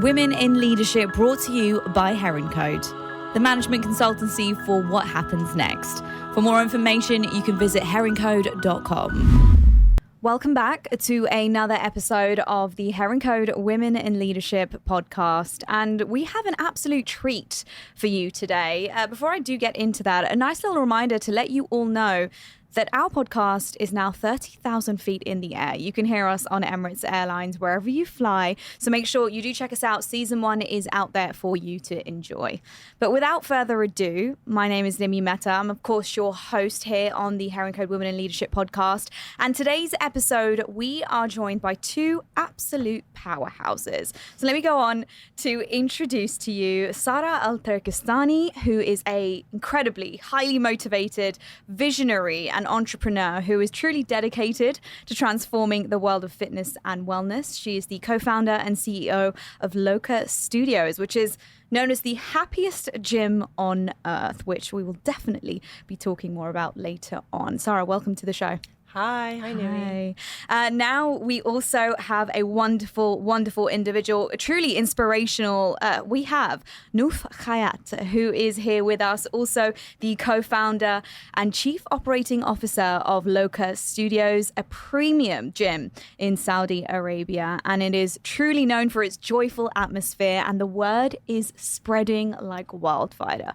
Women in Leadership, brought to you by HeronCode, the management consultancy for what happens next. For more information, you can visit HeronCode.com. Welcome back to another episode of the HeronCode Women in Leadership podcast. And we have an absolute treat for you today. Before I do get into that, a nice little reminder to let you all know that our podcast is now 30,000 feet in the air. You can hear us on Emirates Airlines wherever you fly. So make sure you do check us out. Season 1 is out there for you to enjoy. But without further ado, my name is Nimi Mehta. I'm, of course, your host here on the HeronCode Women in Leadership podcast. And today's episode, we are joined by two absolute powerhouses. So let me go on to introduce to you Sarah Al-Turkistani, who is a incredibly highly motivated, visionary and entrepreneur who is truly dedicated to transforming the world of fitness and wellness. She is the co-founder and CEO of Loca Studios, which is known as the happiest gym on earth, which we will definitely be talking more about later on. Sarah, welcome to the show. Hi, Nimi. Now we also have a wonderful, wonderful individual, truly inspirational. We have Nouf Khayyat, who is here with us, also the co-founder and chief operating officer of Loca Studios, a premium gym in Saudi Arabia. And it is truly known for its joyful atmosphere, and the word is spreading like wildfire.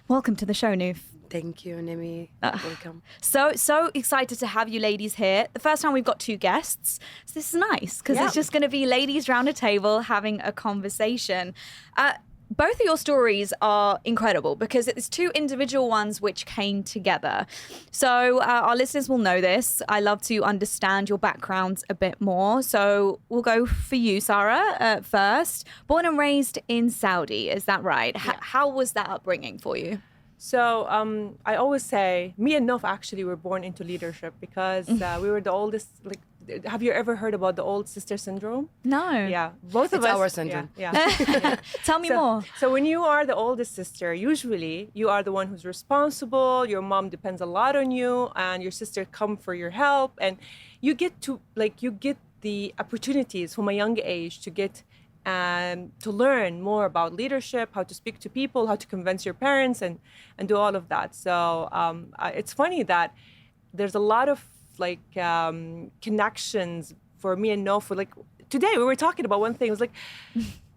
Welcome to the show, Nouf. Thank you, Nimi. Welcome. So excited to have you ladies here. The first time we've got two guests. So this is nice because it's just going to be ladies round a table having a conversation. Both of your stories are incredible because it's two individual ones which came together. So our listeners will know this. I love to understand your backgrounds a bit more. So we'll go for you, Sarah, first. Born and raised in Saudi, is that right? Yeah. How was that upbringing for you? So I always say, me and Nouf actually were born into leadership because we were the oldest. Like, have you ever heard about the old sister syndrome? No. Yeah, both of us. It's our syndrome. Yeah. Tell me more. So when you are the oldest sister, usually you are the one who's responsible. Your mom depends a lot on you, and your sister come for your help, and you get the opportunities from a young age to get. To learn more about leadership, how to speak to people, how to convince your parents, and do all of that. So it's funny that there's a lot of connections for me and Nouf. Like today, we were talking about one thing. It was like,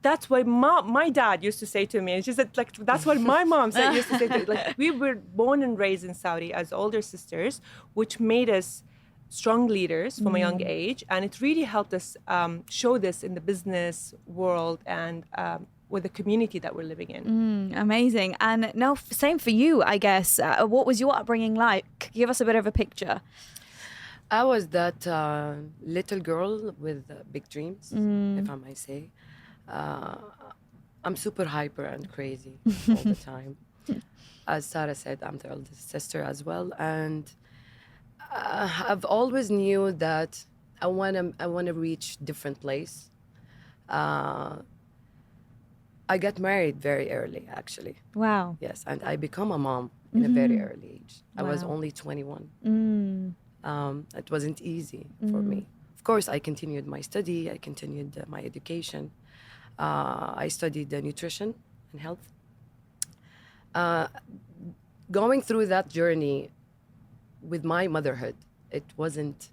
that's what my dad used to say to me. And she said, like, that's what my mom used to say to me. Like, we were born and raised in Saudi as older sisters, which made us strong leaders from a young age, and it really helped us show this in the business world and with the community that we're living in. Amazing. And now, same for you, I guess. What was your upbringing like? Give us a bit of a picture. I was that little girl with big dreams, if I might say. I'm super hyper and crazy all the time. As Sarah said, I'm the eldest sister as well, and I've always knew that I wanna reach different place. I got married very early, actually. Wow. Yes, and I become a mom in a very early age. I was only 21. It wasn't easy for me. Of course, I continued my study. I continued my education. I studied nutrition and health. Going through that journey with my motherhood, it wasn't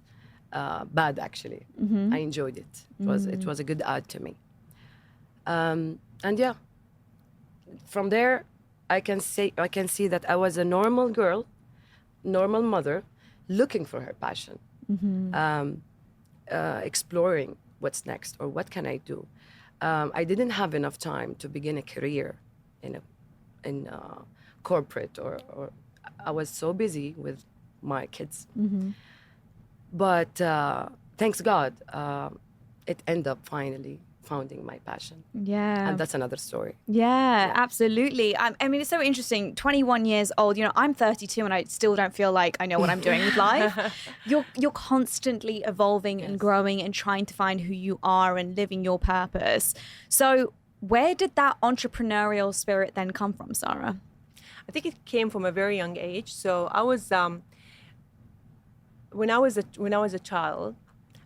bad actually. I enjoyed it. It was a good add to me. And yeah, from there, I can see that I was a normal girl, normal mother, looking for her passion, exploring what's next or what can I do. I didn't have enough time to begin a career in corporate or I was so busy with my kids. But thanks God, it ended up finally founding my passion. Yeah. And that's another story. Yeah, absolutely. I mean, it's so interesting. 21 years old, I'm 32 and I still don't feel like I know what I'm doing with life. You're constantly evolving and growing and trying to find who you are and living your purpose. So where did that entrepreneurial spirit then come from, Sarah? I think it came from a very young age. So I was when I was a child,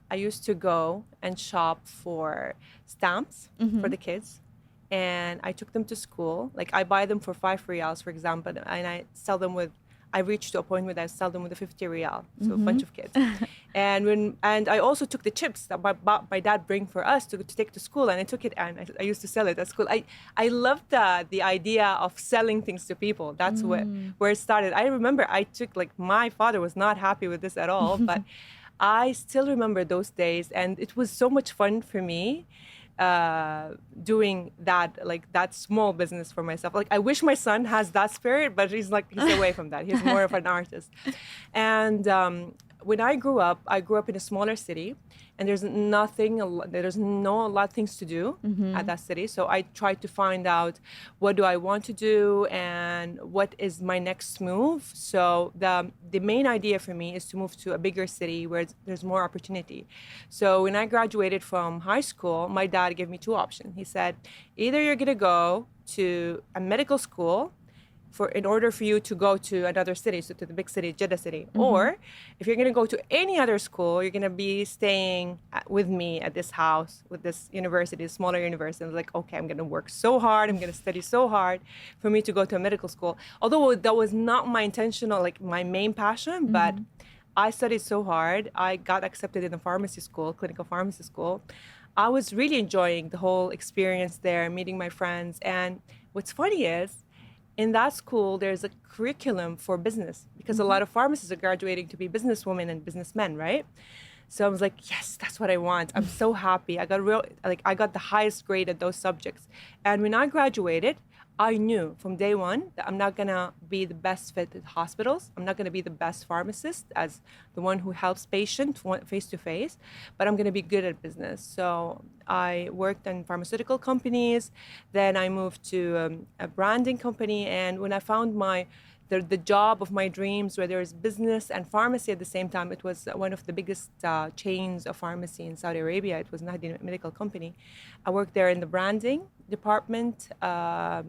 I used to go and shop for stamps for the kids. And I took them to school. Like I buy them for 5 riyals, for example, and I sell them with, I reached to a point where I sell them with a 50 riyal, so a bunch of kids. And I also took the chips that my dad bring for us to take to school, and I took it and I used to sell it at school. I loved the idea of selling things to people. That's where it started. I remember I took, like, my father was not happy with this at all, but I still remember those days, and it was so much fun for me. Doing that, like that small business for myself. Like I wish my son has that spirit, but he's away from that. He's more of an artist. And when I grew up in a smaller city, and there's no a lot of things to do at that city. So I tried to find out what do I want to do and what is my next move. So the main idea for me is to move to a bigger city where there's more opportunity. So when I graduated from high school, my dad gave me 2 options. He said, either you're gonna go to a medical school in order for you to go to another city, so to the big city, Jeddah city. Or if you're going to go to any other school, you're going to be staying with me at this house, with this university, a smaller university. I was like, okay, I'm going to work so hard. I'm going to study so hard for me to go to a medical school. Although that was not my intentional, like my main passion, but I studied so hard. I got accepted in the pharmacy school, clinical pharmacy school. I was really enjoying the whole experience there, meeting my friends. And what's funny is, in that school, there's a curriculum for business because a lot of pharmacists are graduating to be businesswomen and businessmen, right? So I was like, yes, that's what I want. I'm so happy. I got the highest grade at those subjects. And when I graduated, I knew from day one that I'm not gonna be the best fit at hospitals. I'm not gonna be the best pharmacist as the one who helps patients face to face, but I'm gonna be good at business. So I worked in pharmaceutical companies. Then I moved to a branding company. And when I found the job of my dreams, where there's business and pharmacy at the same time, it was one of the biggest chains of pharmacy in Saudi Arabia. It was Nahdi Medical Company. I worked there in the branding department. I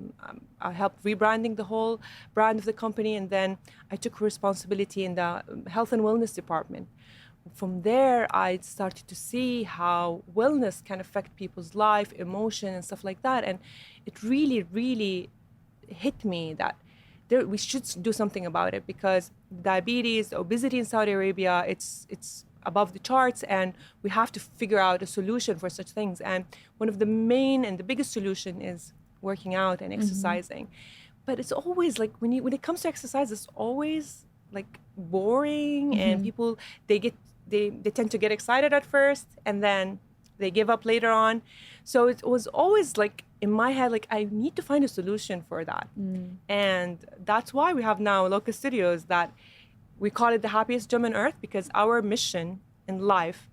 helped rebranding the whole brand of the company, and then I took responsibility in the health and wellness department. From there, I started to see how wellness can affect people's life, emotion, and stuff like that. And it really, really hit me that we should do something about it, because diabetes, obesity in Saudi Arabia, it's above the charts, and we have to figure out a solution for such things. And one of the main and the biggest solution is working out and exercising. But it's always like when it comes to exercise, it's always like boring, and people they tend to get excited at first and then they give up later on. So it was always like in my head, like I need to find a solution for that. And that's why we have now Loca Studios, that we call it the happiest gym on earth, because our mission in life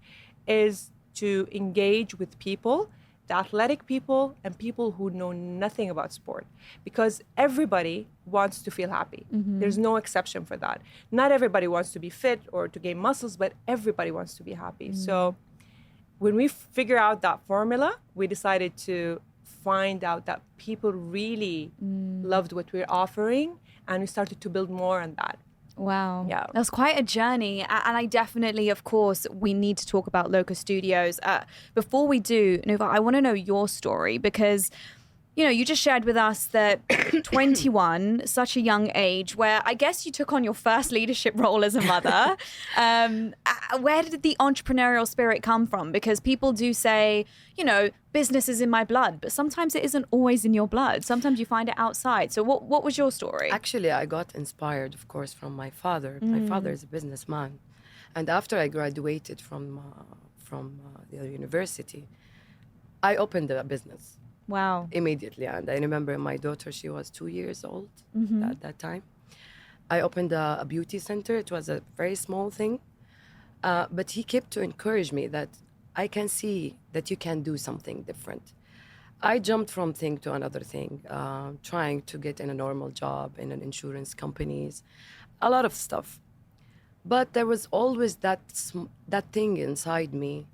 is to engage with people, the athletic people and people who know nothing about sport, because everybody wants to feel happy. There's no exception for that. Not everybody wants to be fit or to gain muscles, but everybody wants to be happy. So when we figure out that formula, we decided to find out that people really loved what we're offering, and we started to build more on that. Wow. Yeah. That was quite a journey. And I definitely, of course, we need to talk about Loca Studios. Before we do, Nouf, I want to know your story, because, you know, you just shared with us that 21, such a young age, where I guess you took on your first leadership role as a mother. Where did the entrepreneurial spirit come from? Because people do say, you know, business is in my blood, but sometimes it isn't always in your blood. Sometimes you find it outside. So what was your story? Actually, I got inspired, of course, from my father. My father is a businessman. And after I graduated from the university, I opened a business. Wow. Immediately. And I remember my daughter, she was 2 years old at that time. I opened a beauty center. It was a very small thing. But he kept to encourage me that I can see that you can do something different. I jumped from thing to another thing, trying to get in a normal job in an insurance companies, a lot of stuff. But there was always that thing inside me.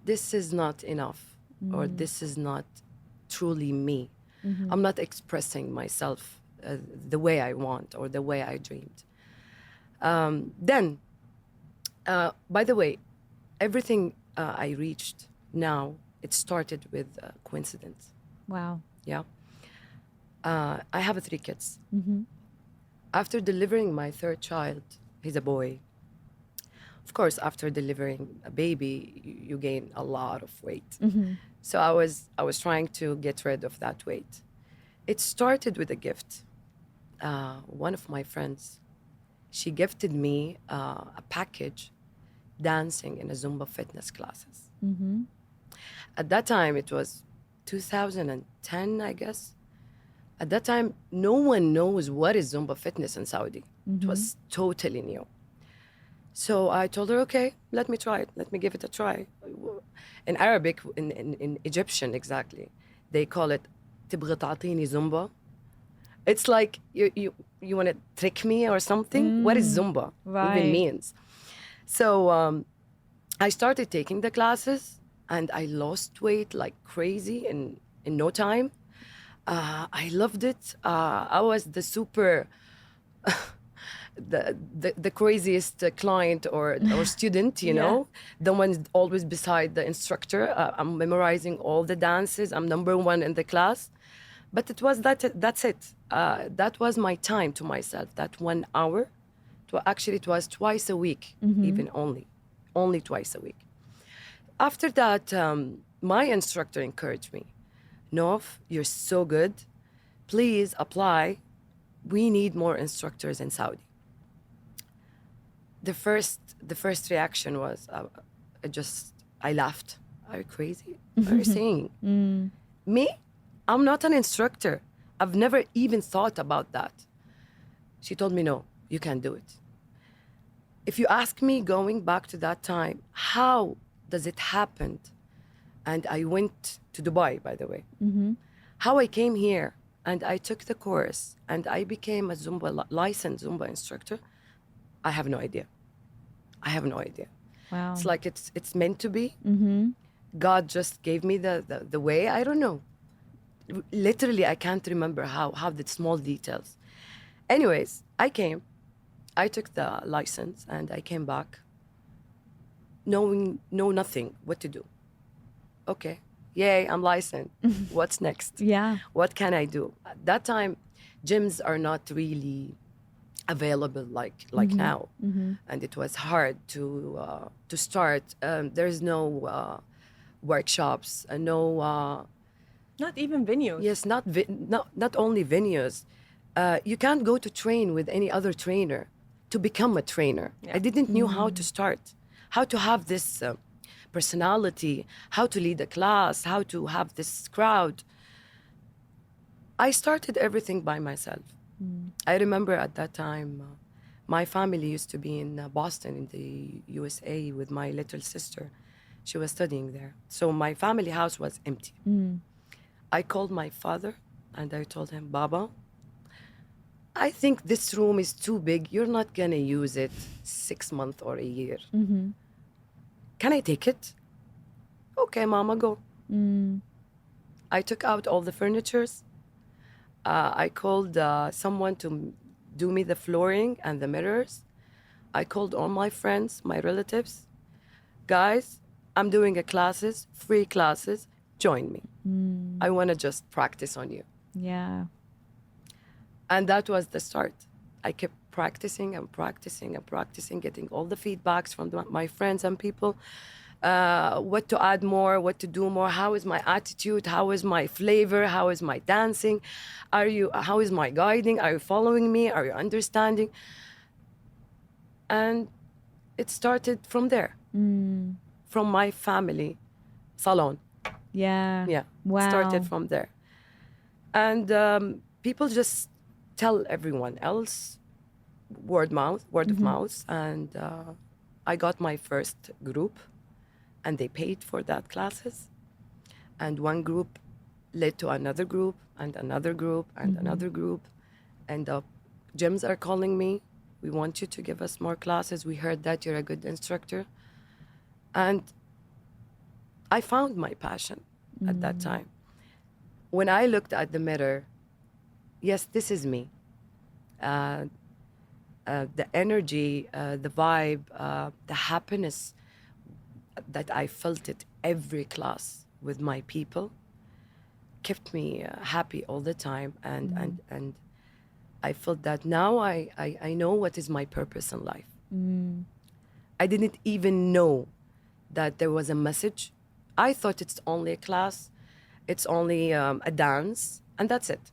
This is not enough, or this is not truly me. I'm not expressing myself the way I want or the way I dreamed. By the way, everything I reached now, it started with coincidence. Wow. Yeah. I have 3 kids. After delivering my 3rd child, he's a boy. Of course, after delivering a baby, you gain a lot of weight. So I was trying to get rid of that weight. It started with a gift. One of my friends, she gifted me a package dancing in a Zumba fitness classes. At that time, it was 2010, I guess. At that time, no one knows what is Zumba fitness in Saudi. It was totally new. So I told her, okay, let me try it. Let me give it a try. In Arabic, in Egyptian exactly, they call it تبغى تعطيني Zumba. It's like you want to trick me or something. What is Zumba even means? So I started taking the classes and I lost weight like crazy in no time. I loved it. I was the super... the craziest client or student, you know, the one always beside the instructor. I'm memorizing all the dances. I'm number 1 in the class. But it was that's it. That was my time to myself, that 1 hour. Actually, it was twice a week, even only twice a week. After that, my instructor encouraged me. Nouf, you're so good. Please apply. We need more instructors in Saudi. The first reaction was, I laughed. Are you crazy? What are you saying? Me? I'm not an instructor. I've never even thought about that. She told me, no, you can't do it. If you ask me, going back to that time, how does it happen? And I went to Dubai, by the way. How I came here and I took the course and I became a licensed Zumba instructor, I have no idea. I have no idea. Wow. It's like it's meant to be. God just gave me the way. I don't know. Literally, I can't remember how the small details. Anyways, I came. I took the license and I came back knowing nothing what to do. Okay, yay, I'm licensed. What's next? Yeah. What can I do? At that time, gyms are not really available like now, and it was hard to start. There's no workshops, no. Not even venues. Yes, not only venues. You can't go to train with any other trainer to become a trainer. I didn't know how to start, how to have this personality, how to lead a class, how to have this crowd. I started everything by myself. I remember at that time, my family used to be in Boston in the USA with my little sister. She was studying there. So my family house was empty. I called my father and I told him, Baba, I think this room is too big. You're not going to use it 6 months or a year. Can I take it? Okay, Mama, go. I took out all the furnitures. I called someone to do me the flooring and the mirrors. I called all my friends, my relatives. Guys, I'm doing classes, free classes. Join me. I want to just practice on you. Yeah. And that was the start. I kept practicing and practicing and practicing, getting all the feedbacks from my friends and people. What to add more, what to do more, how is my attitude, how is my flavor, how is my dancing, how is my guiding, are you following me, are you understanding? And it started from there, from my family salon. Yeah. Wow. Started from there. And people just tell everyone else, word of mouth. And I got my first group and they paid for that classes. And one group led to another group and another group and another group. And gyms are calling me. We want you to give us more classes. We heard that you're a good instructor. And I found my passion at that time. When I looked at the mirror, yes, this is me. The energy, the vibe, the happiness, that I felt it every class with my people kept me happy all the time. And I felt that now I know what is my purpose in life. I didn't even know that there was a message. I thought it's only a class, it's only a dance, and that's it.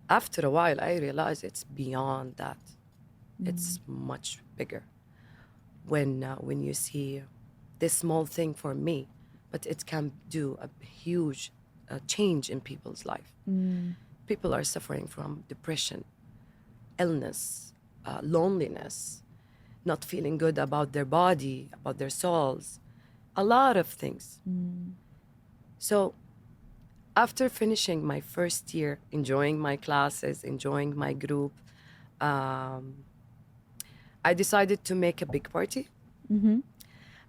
After a while, I realized it's beyond that. It's much bigger. When you see this small thing for me, but it can do a huge change in people's life. People are suffering from depression, illness, loneliness, not feeling good about their body, about their souls, a lot of things. So after finishing my first year, enjoying my classes, enjoying my group, I decided to make a big party.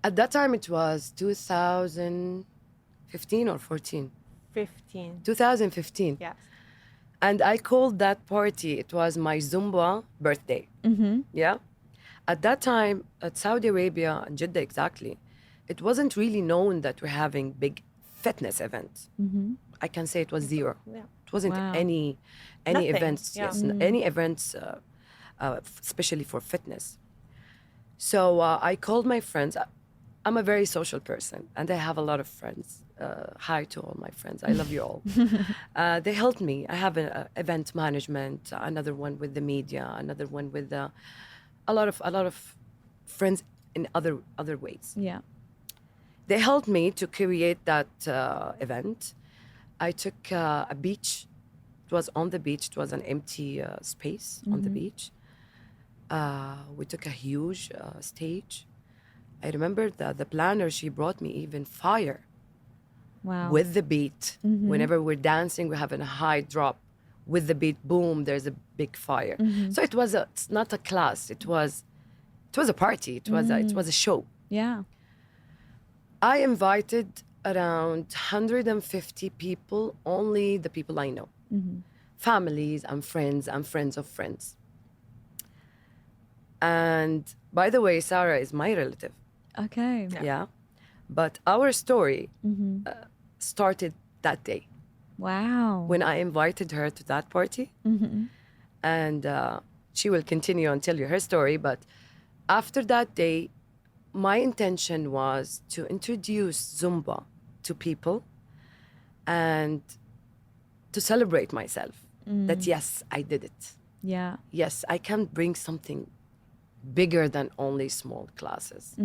At that time, it was 2015 or 14? 15. 2015. Yes. And I called that party, it was my Zumba birthday. Yeah. At that time, at Saudi Arabia, and Jeddah exactly, it wasn't really known that we're having big fitness events. I can say it was zero. Yeah. It wasn't Wow. any Nothing, events, yeah. yes, any events, especially for fitness. So I called my friends. I'm a very social person, and I have a lot of friends. Hi to all my friends. I love you all. They helped me. I have an event management, another one with the media, another one with a lot of friends in other ways. Yeah. They helped me to create that event. I took a beach. It was on the beach. It was an empty space on the beach. We took a huge stage. I remember that the planner, she brought me even fire Wow. with the beat. Whenever we're dancing, we're having a high drop. With the beat, boom, there's a big fire. So it's not a class. It was a party. It was a show. Yeah. I invited around 150 people, only the people I know. Families and friends of friends. And by the way, Sarah is my relative. Okay. Yeah. But our story started that day Wow. when I invited her to that party. And she will continue and tell you her story. But after that day, my intention was to introduce Zumba to people and to celebrate myself. That yes, I did it. Yeah. Yes, I can bring something bigger than only small classes.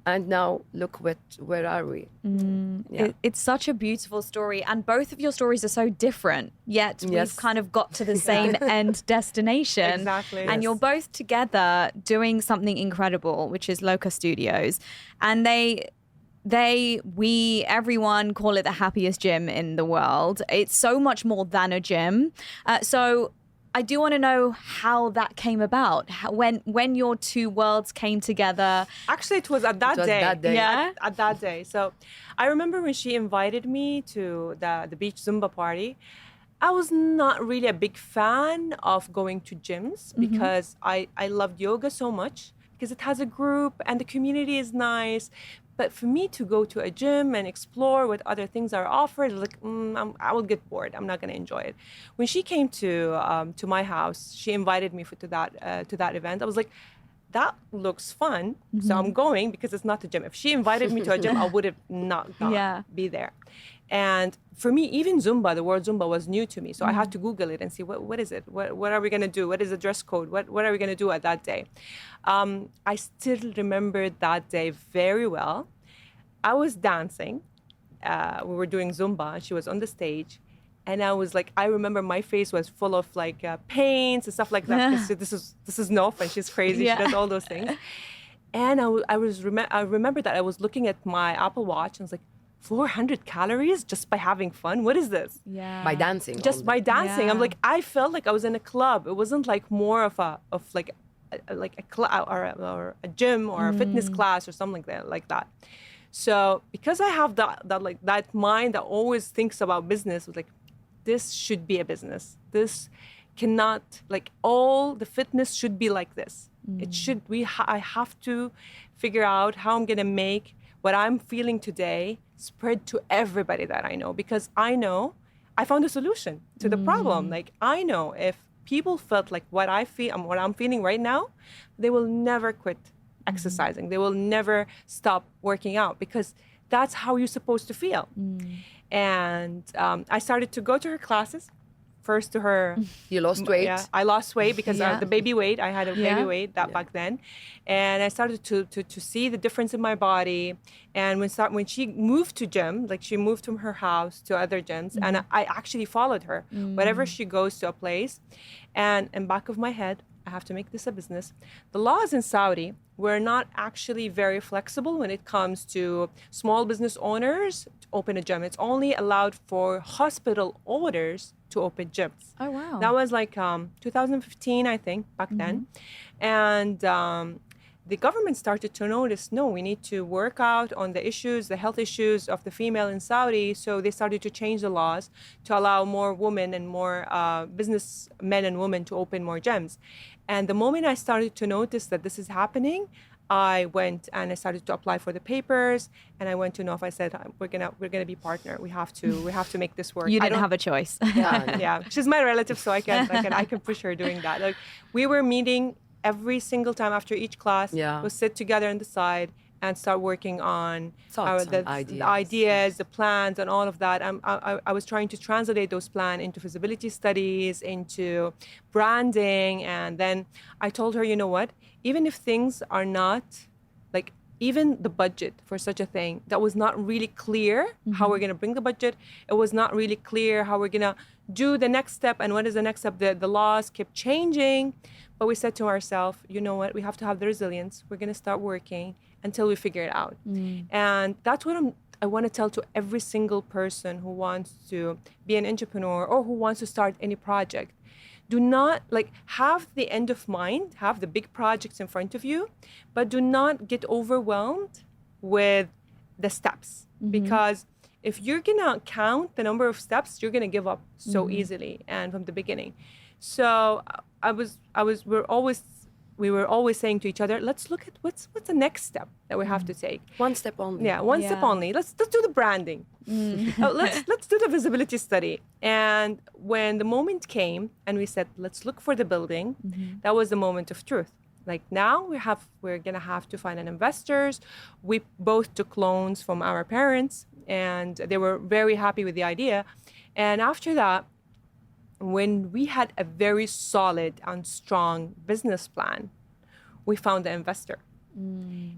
And now look where are we? Yeah. It's such a beautiful story, and both of your stories are so different, yet Yes. we've kind of got to the same end destination. Exactly. And Yes. you're both together doing something incredible, which is Loca Studios. And everyone call it the happiest gym in the world. It's so much more than a gym. So I do want to know how that came about. When your two worlds came together. Actually, it was at that day. that day. Yeah. At that day. So I remember when she invited me to the beach Zumba party, I was not really a big fan of going to gyms because I loved yoga so much because it has a group and the community is nice. But for me to go to a gym and explore what other things are offered, like I would get bored. I'm not going to enjoy it. When she came to my house, she invited me to that event. I was like, that looks fun. So I'm going because it's not a gym. If she invited me to a gym, I would have not gone, be there. And for me, even Zumba, the word Zumba was new to me. So I had to Google it and see what is it? What are we going to do? What is the dress code? What are we going to do at that day? I still remember that day very well. I was dancing. We were doing Zumba. And she was on the stage. And I was like, I remember my face was full of like paints and stuff like that. Because this is Nouf and she's crazy. Yeah. She does all those things. And I remember that I was looking at my Apple Watch and I was like, 400 calories just by having fun? What is this? Yeah. By dancing. Just only. by dancing. I'm Yeah. like, I felt like I was in a club. It wasn't like more of a club or a gym or a fitness class or something like that. So because I have that mind that always thinks about business, was like, this should be a business. This cannot, like, all the fitness should be like this. I have to figure out how I'm gonna make what I'm feeling today spread to everybody that I know, because I know I found a solution to the problem. Like, I know if people felt like what I feel and what I'm feeling right now, they will never quit exercising. They will never stop working out, because that's how you're supposed to feel. And I started to go to her classes. First to her. You lost weight? Yeah, I lost weight because Yeah. of the baby weight. I had a baby weight back then. And I started to see the difference in my body. And when she moved to gym, like she moved from her house to other gyms, and I actually followed her. Wherever she goes to a place, and in back of my head, I have to make this a business. The laws in Saudi were not actually very flexible when it comes to small business owners to open a gym. It's only allowed for hospital owners to open gyms. Oh, wow. That was like 2015, I think, back then. And the government started to notice, no, we need to work out on the issues, the health issues of the female in Saudi. So they started to change the laws to allow more women and more business men and women to open more gyms. And the moment I started to notice that this is happening, I went and I started to apply for the papers, and I went to Nouf. I said, we're gonna be partner. We have to make this work. You didn't have a choice. Yeah, she's my relative, so I can push her doing that. Like, we were meeting every single time after each class. Yeah. We'll sit together on the side and start working on Thoughts the and ideas. ideas, the plans, and all of that. I was trying to translate those plans into feasibility studies, into branding, and then I told her, you know what? Even if things are not, like, even the budget for such a thing, that was not really clear how we're gonna bring the budget. It was not really clear how we're gonna do the next step, and what is the next step. The laws kept changing, but we said to ourselves, you know what? We have to have the resilience. We're gonna start working until we figure it out. And that's what I want to tell to every single person who wants to be an entrepreneur or who wants to start any project. Do not, like, have the end of mind, have the big projects in front of you, but do not get overwhelmed with the steps, because if you're gonna count the number of steps, you're gonna give up so easily and from the beginning. So we were always saying to each other, let's look at what's the next step that we have to take. One step only. Yeah, one step only. Let's do the branding. Let's do the visibility study. And when the moment came and we said, let's look for the building, that was the moment of truth. Like, now we're gonna have to find an investors. We both took loans from our parents, and they were very happy with the idea. And after that, when we had a very solid and strong business plan, we found an investor.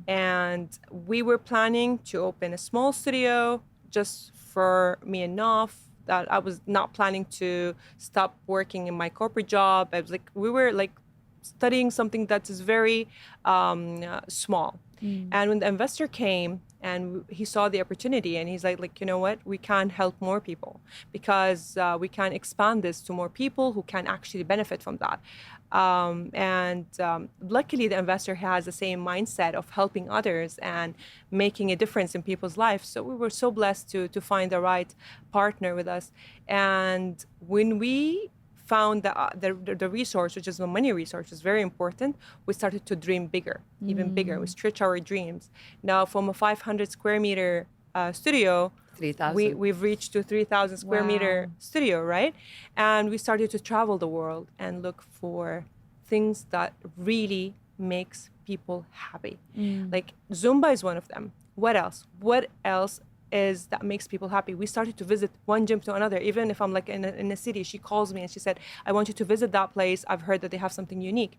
And we were planning to open a small studio just for me and Nouf. That I was not planning to stop working in my corporate job. I was like, we were like studying something that is very small. And when the investor came and he saw the opportunity, and he's like, you know what, we can help more people, because we can expand this to more people who can actually benefit from that. Luckily, the investor has the same mindset of helping others and making a difference in people's lives. So we were so blessed to find the right partner with us. And when we found the resource, which is the money resource, is very important, we started to dream bigger, even bigger. We stretch our dreams. Now, from a 500 square meter studio, 3,000. We've reached to 3,000 square meter studio, right? And we started to travel the world and look for things that really makes people happy. Like, Zumba is one of them. What else? What else is that makes people happy? We started to visit one gym to another. Even if I'm like in a city, she calls me and she said, I want you to visit that place. I've heard that they have something unique.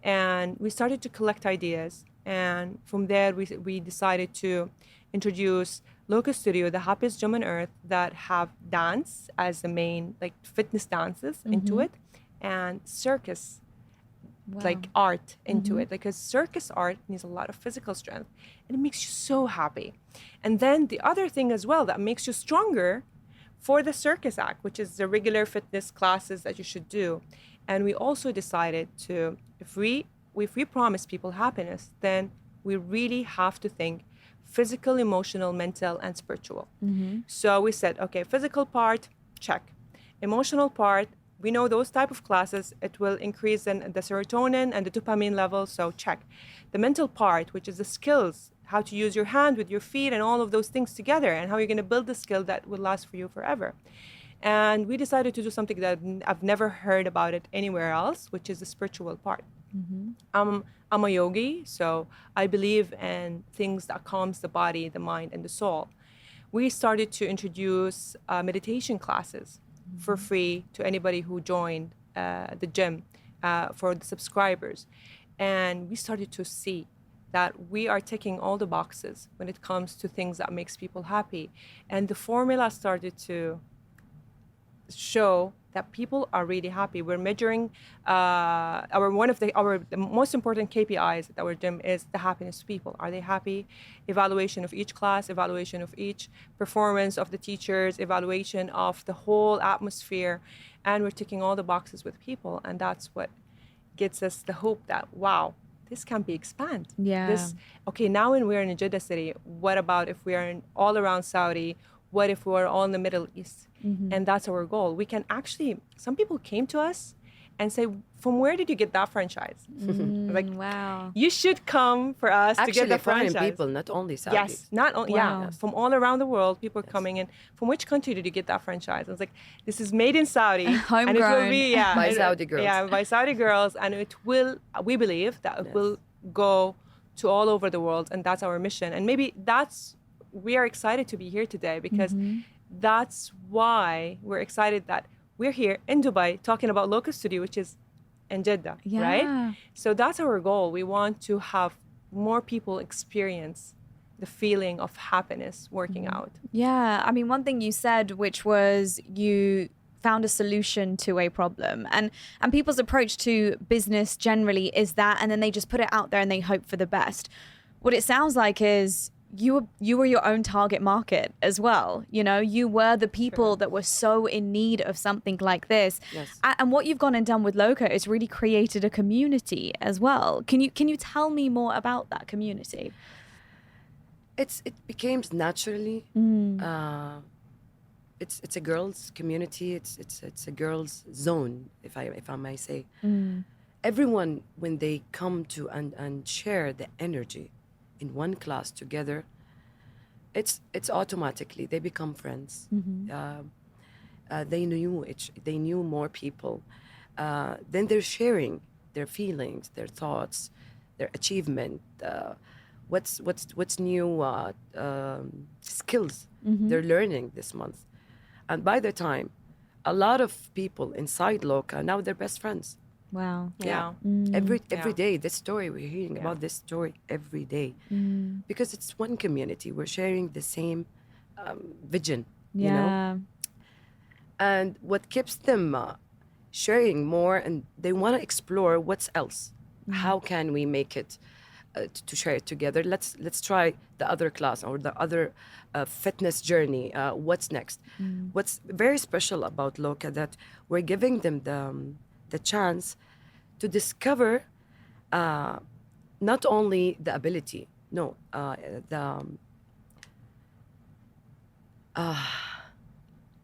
And we started to collect ideas. And from there, we decided to introduce Loca Studio, the happiest gym on earth, that have dance as the main, like, fitness dances into it, and circus, like art into it, because circus art needs a lot of physical strength, and it makes you so happy. And then the other thing as well that makes you stronger for the circus act, which is the regular fitness classes that you should do. And we also decided to, if we promise people happiness, then we really have to think physical, emotional, mental, and spiritual. So we said, okay, physical part, check. Emotional part, we know those type of classes, it will increase in the serotonin and the dopamine levels, so check. The mental part, which is the skills, how to use your hand with your feet and all of those things together, and how you're going to build the skill that will last for you forever. And we decided to do something that I've never heard about it anywhere else, which is the spiritual part. I'm a yogi, so I believe in things that calms the body, the mind, and the soul. We started to introduce meditation classes for free to anybody who joined the gym, for the subscribers. And we started to see that we are ticking all the boxes when it comes to things that makes people happy. And the formula started to show that people are really happy. We're measuring the most important KPIs at our gym is the happiness of people. Are they happy? Evaluation of each class, evaluation of each performance of the teachers, evaluation of the whole atmosphere, and we're ticking all the boxes with people, and that's what gives us the hope that wow, this can be expanded. Okay, now when we're in Jeddah city, what about if we are all around Saudi? What if we're all in the Middle East? And that's our goal. We can actually, some people came to us and say, from where did you get that franchise? Like, wow. You should come for us Actually, to get the foreign franchise. people, not only Saudi. Yes, not only, Wow. from all around the world, people are coming in. From which country did you get that franchise? I was like, this is made in Saudi. And it will Homegrown. be, By and- Saudi girls. Yeah, by Saudi girls. And it will, we believe that it will go to all over the world. And that's our mission. And maybe we are excited to be here today because that's why we're excited that we're here in Dubai talking about Loca Studio, which is in Jeddah, right? So that's our goal. We want to have more people experience the feeling of happiness working out. Yeah, I mean, one thing you said, which was you found a solution to a problem, and people's approach to business generally is that, and then they just put it out there and they hope for the best. What it sounds like is you were your own target market as well. You know, you were the people that were so in need of something like this. Yes. And what you've gone and done with Loca is really created a community as well. Can you tell me more about that community? It became naturally. It's a girls' community. It's a girls' zone, if I may say. Everyone, when they come to and share the energy in one class together, it's automatically they become friends. They knew more people. Then they're sharing their feelings, their thoughts, their achievement. What's new skills they're learning this month, and by the time, a lot of people inside Loca now they're best friends. Wow. Yeah. Every Yeah. day, this story we're hearing about this story every day, because it's one community. We're sharing the same vision, you know. Yeah. And what keeps them sharing more, and they want to explore what's else. How can we make it to share it together? Let's try the other class or the other fitness journey. What's next? What's very special about Loca that we're giving them the chance to discover not only the ability,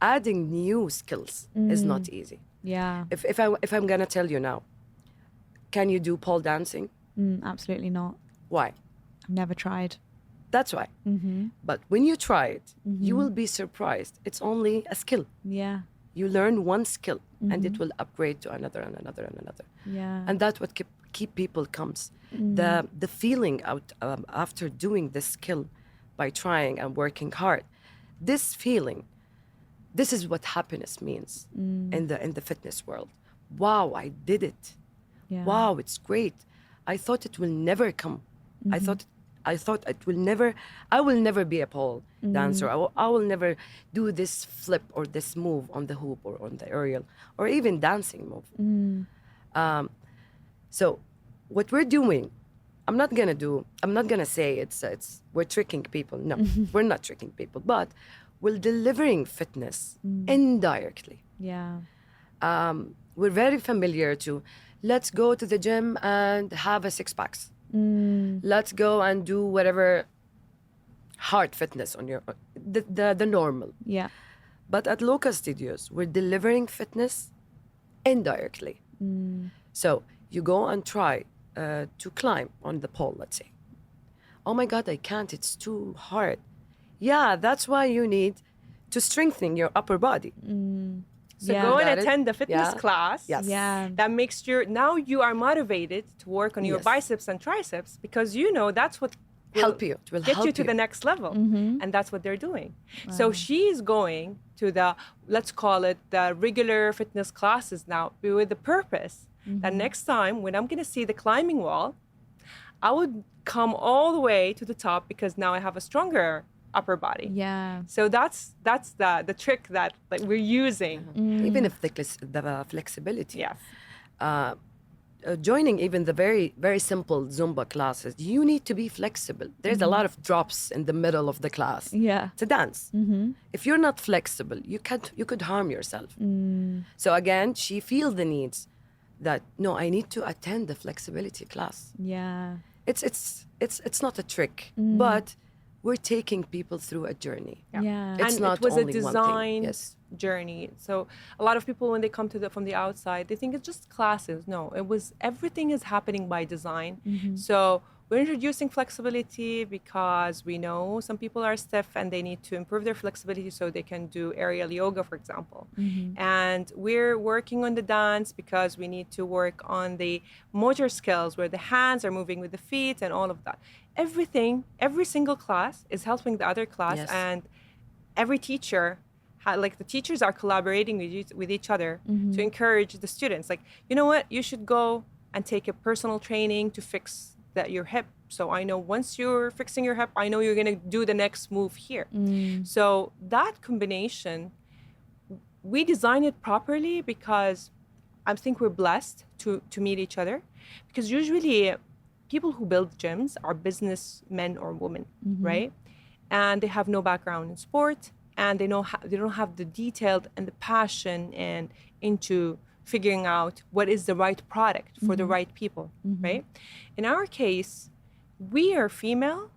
adding new skills is not easy. Yeah. If I'm gonna tell you now, can you do pole dancing? Absolutely not. Why? I've never tried. That's why. But when you try it, you will be surprised. It's only a skill. Yeah. You learn one skill, and it will upgrade to another and another and another. Yeah. And that's what keep people comes. The feeling out after doing this skill, by trying and working hard, this feeling, this is what happiness means in the fitness world. Wow, I did it. Yeah. Wow, it's great. I thought it will never come. I thought it will never. I will never be a pole dancer. I will never do this flip or this move on the hoop or on the aerial or even dancing move. So, what we're doing, I'm not gonna say it's we're tricking people. No, we're not tricking people, but we're delivering fitness indirectly. Yeah. We're very familiar to, let's go to the gym and have a 6-packs. Let's go and do whatever hard fitness on your the normal. Yeah. But at Loca Studios, we're delivering fitness indirectly. So you go and try to climb on the pole, let's say. Oh my God, I can't, it's too hard. Yeah, that's why you need to strengthen your upper body. So Yeah. go and Got it? attend the fitness Yeah. class. Yes. Yeah. That makes now you are motivated to work on your Yes. biceps and triceps because you know that's what will Help you. It will get help you to the next level. And that's what they're doing. So she's going to the, let's call it the regular fitness classes now with the purpose that next time when I'm going to see the climbing wall, I would come all the way to the top because now I have a stronger upper body. Yeah. So that's the trick that like we're using. Even if the flexibility. Yes. Joining even the very, very simple Zumba classes, you need to be flexible. There's a lot of drops in the middle of the class. Yeah. It's a dance. If you're not flexible, you could harm yourself. So again, she feels the needs that, no, I need to attend the flexibility class. Yeah. It's not a trick, but we're taking people through a journey. Yeah. It's And not it was only a one thing. design Yes. journey. So a lot of people when they come to from the outside, they think it's just classes. No, everything is happening by design. So we're introducing flexibility because we know some people are stiff and they need to improve their flexibility so they can do aerial yoga, for example. And we're working on the dance because we need to work on the motor skills where the hands are moving with the feet and all of that. Every single class is helping the other class. Yes. And every teacher, like the teachers are collaborating with each other to encourage the students. Like, you know what, you should go and take a personal training to fix your hip. So I know once you're fixing your hip, I know you're going to do the next move here. So that combination, we design it properly because I think we're blessed to meet each other. Because usually people who build gyms are businessmen or women, right? And they have no background in sport, and they don't have the detailed and the passion and into figuring out what is the right product for the right people, right? In our case, we are female,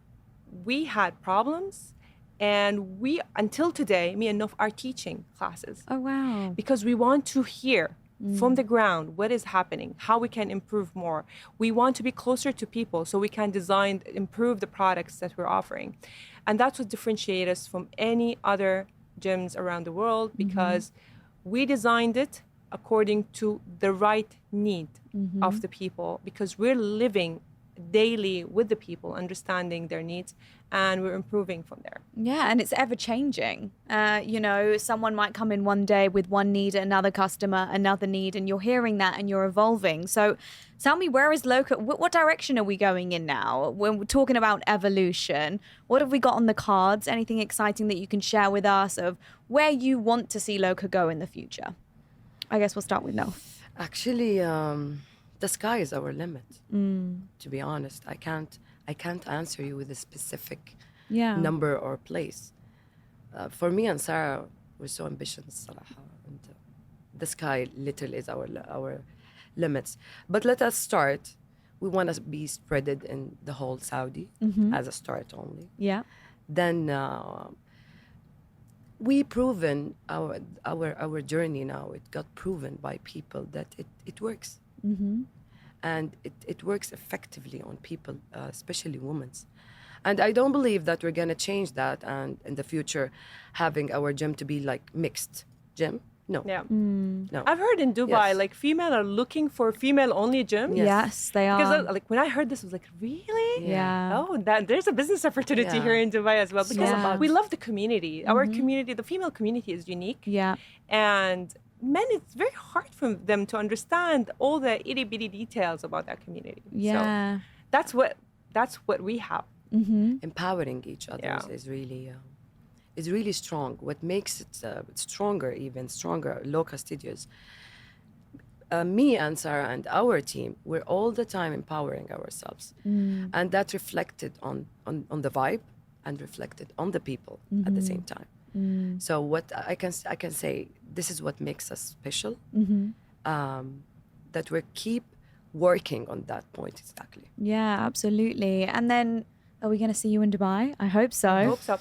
we had problems, and we, until today, me and Nouf are teaching classes. Oh, wow. Because we want to hear from the ground what is happening, how we can improve more. We want to be closer to people so we can improve the products that we're offering. And that's what differentiates us from any other gyms around the world because we designed it according to the right need of the people because we're living daily with the people, understanding their needs, and we're improving from there. Yeah, and it's ever changing. Someone might come in one day with one need, another customer, another need, and you're hearing that and you're evolving. So tell me, where is Loca? What direction are we going in now? When we're talking about evolution, what have we got on the cards? Anything exciting that you can share with us of where you want to see Loca go in the future? I guess we'll start with Nouf. Actually, the sky is our limit. To be honest, I can't answer you with a specific number or place. For me and Sarah, we're so ambitious, صراحة. And the sky literally is our limits. But let us start. We want to be spreaded in the whole Saudi as a start only. Yeah. Then we proven our journey now. It got proven by people that it works. And it works effectively on people, especially women. And I don't believe that we're going to change that and in the future having our gym to be like mixed gym. No. Yeah. No. I've heard in Dubai, Yes. like female are looking for female-only gyms. Yes, they are. Because like when I heard this, I was like, really? Yeah. Oh, there's a business opportunity Yeah. here in Dubai as well. Because Yeah. we love the community. Our community, the female community is unique. Yeah. And men, it's very hard for them to understand all the itty-bitty details about that community. Yeah. So that's what we have. Empowering each other Yeah. is really strong. What makes it stronger, even stronger, Loca Studios. Me and Sarah and our team, we're all the time empowering ourselves, and that reflected on the vibe and reflected on the people at the same time. So what I can say, this is what makes us special. That we keep working on that point exactly. Yeah, absolutely. And then, are we going to see you in Dubai? I hope so. I hope so.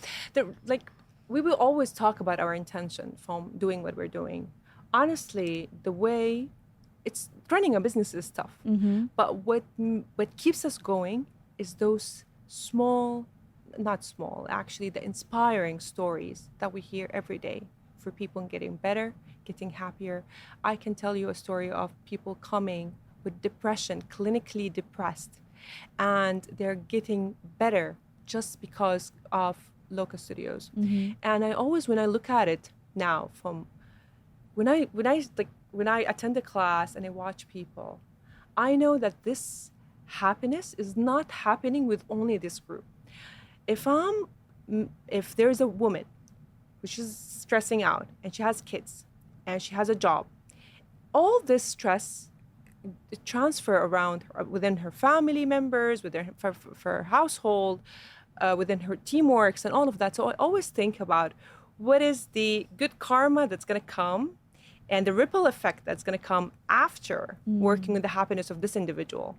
We will always talk about our intention from doing what we're doing. honestly, the way it's running a business is tough. But what keeps us going is those small, not small, actually, the inspiring stories that we hear every day for people getting better, getting happier. I can tell you a story of people coming with depression, clinically depressed, and they're getting better just because of Loca Studios. And I always, when I look at it now, from when I attend a class and I watch people, I know that this happiness is not happening with only this group. If there's a woman which is stressing out and she has kids and she has a job, all this stress transfer around within her family members, within her household, within her teamworks and all of that. So I always think about what is the good karma that's going to come and the ripple effect that's going to come after working with the happiness of this individual.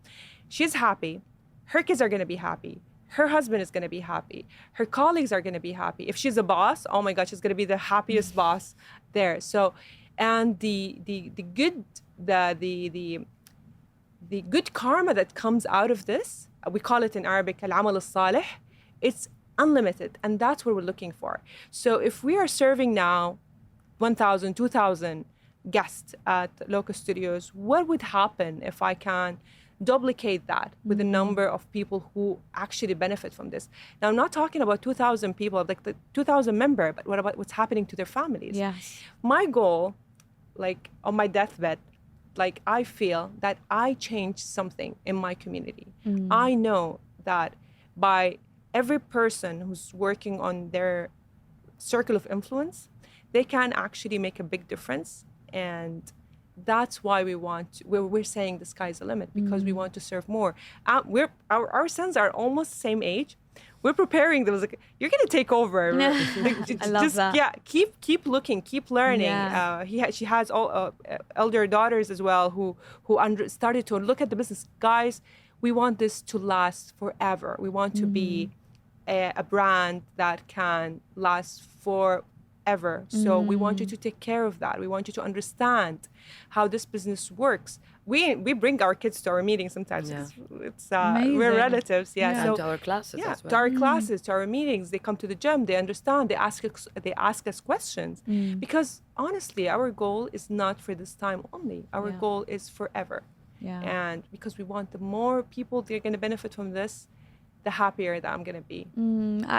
She's happy. Her kids are going to be happy. Her husband is going to be happy. Her colleagues are going to be happy. If she's a boss, oh my God, she's going to be the happiest boss there. So, and the good karma that comes out of this, we call it in Arabic al-amal al-salih, it's unlimited, and that's what we're looking for. So if we are serving now 1,000, 2,000 guests at Loca Studios, what would happen if I can duplicate that with the number of people who actually benefit from this? Now, I'm not talking about 2,000 people, like the 2,000 member, but what about what's happening to their families? Yes. My goal, like on my deathbed, like I feel that I changed something in my community. I know that by every person who's working on their circle of influence, they can actually make a big difference. And that's why we're saying the sky's the limit, because we want to serve more. Our sons are almost the same age. We're preparing them. Like, you're going to take over. I love that. Yeah, keep looking, keep learning. Yeah. She has all elder daughters as well who started to look at the business. Guys, we want this to last forever. We want to be a brand that can last forever. So we want you to take care of that. We want you to understand how this business works. We bring our kids to our meetings sometimes. Yeah. It's we're relatives. And So to our classes as well. to our classes, to our meetings, they come to the gym. They understand. They ask us questions, because honestly, our goal is not for this time only. Our goal is forever. Yeah. And because we want the more people that are going to benefit from this, the happier that I'm going to be.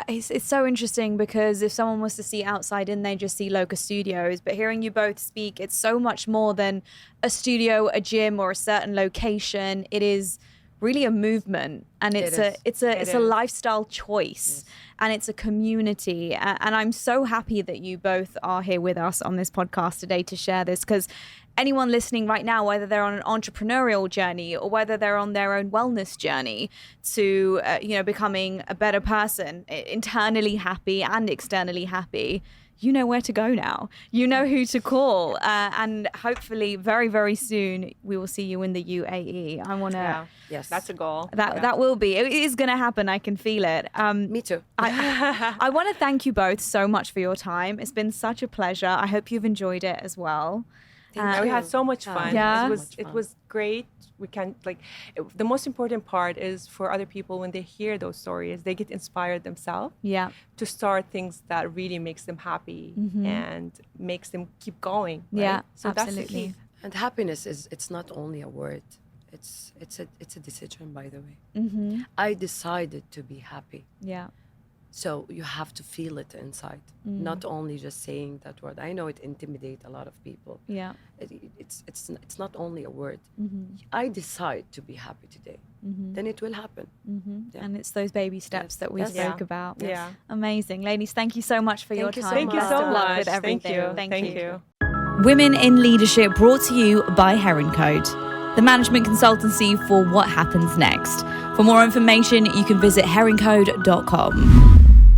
It's so interesting, because if someone was to see outside in, they just see Loca Studios. But hearing you both speak, it's so much more than a studio, a gym, or a certain location. It is really a movement, and it's a lifestyle choice, and it's a community. And I'm so happy that you both are here with us on this podcast today to share this, because anyone listening right now, whether they're on an entrepreneurial journey or whether they're on their own wellness journey to becoming a better person, internally happy and externally happy, you know where to go now. You know who to call, and hopefully very, very soon we will see you in the UAE. I want to. Yes, that's a goal. That will be. It is going to happen. I can feel it. Me too. I want to thank you both so much for your time. It's been such a pleasure. I hope you've enjoyed it as well. We had so much fun. Yeah. It was great. We can the most important part is for other people, when they hear those stories, they get inspired themselves. Yeah. To start things that really makes them happy and makes them keep going. Right? Yeah. So absolutely. That's the key. And happiness it's not only a word. It's a decision, by the way. I decided to be happy. Yeah. So you have to feel it inside, not only just saying that word. I know it intimidates a lot of people. Yeah. It's not only a word. I decide to be happy today. Then it will happen. Yeah. And it's those baby steps that we spoke about. Yeah. Amazing. Ladies, thank you so much for your time. Thank you Best so of luck much. with everything. Thank you. Women in Leadership, brought to you by HeronCode, the management consultancy for what happens next. For more information, you can visit HeronCode.com.